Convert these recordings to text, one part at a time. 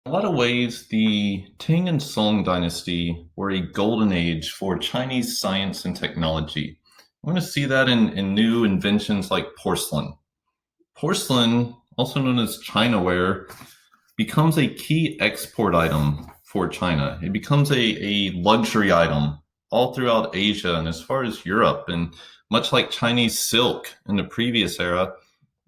A lot of ways, the Tang and Song dynasty were a golden age for Chinese science and technology. We're going to see that in new inventions like porcelain. Porcelain, also known as Chinaware, becomes a key export item for China. It becomes a luxury item all throughout Asia and as far as Europe. And much like Chinese silk in the previous era,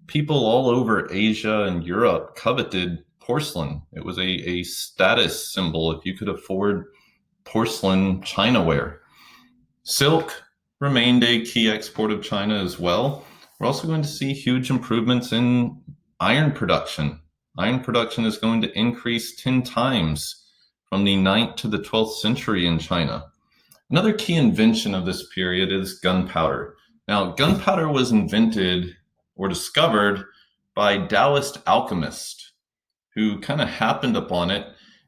people all over Asia and Europe coveted porcelain. It was a status symbol if you could afford porcelain Chinaware. Silk remained a key export of China as well. We're also going to see huge improvements in iron production. Iron production is going to increase 10 times from the 9th to the 12th century in China. Another key invention of this period is gunpowder. Now, gunpowder was invented or discovered by Taoist alchemists who kind of happened upon it.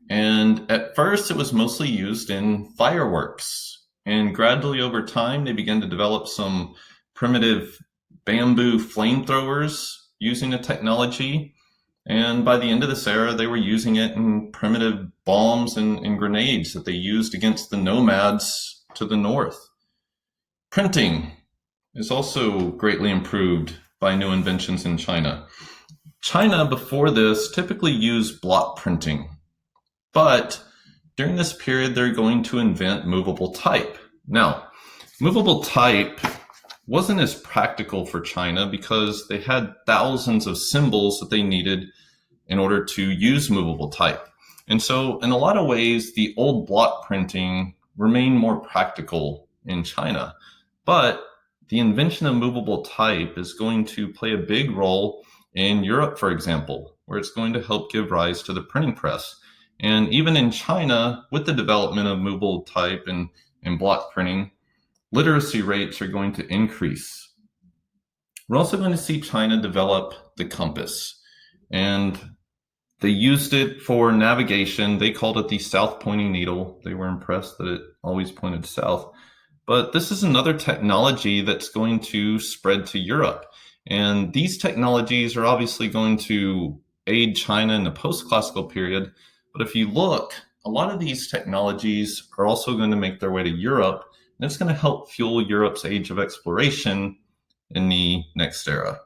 And at first, it was mostly used in fireworks. And gradually over time, they began to develop some primitive bamboo flamethrowers using the technology. And by the end of this era, they were using it in primitive bombs and grenades that they used against the nomads to the north. Printing is also greatly improved by new inventions in China. China, before this, typically used block printing, but during this period, they're going to invent movable type. Now, movable type wasn't as practical for China because they had thousands of symbols that they needed in order to use movable type. And so, in a lot of ways, the old block printing remained more practical in China. But the invention of movable type is going to play a big role in Europe, for example, where it's going to help give rise to the printing press. And even in China, with the development of movable type and block printing, literacy rates are going to increase. We're also going to see China develop the compass. And they used it for navigation. They called it the south pointing needle. They were impressed that it always pointed south. But this is another technology that's going to spread to Europe. And these technologies are obviously going to aid China in the post-classical period. But if you look, a lot of these technologies are also going to make their way to Europe, and it's going to help fuel Europe's age of exploration in the next era.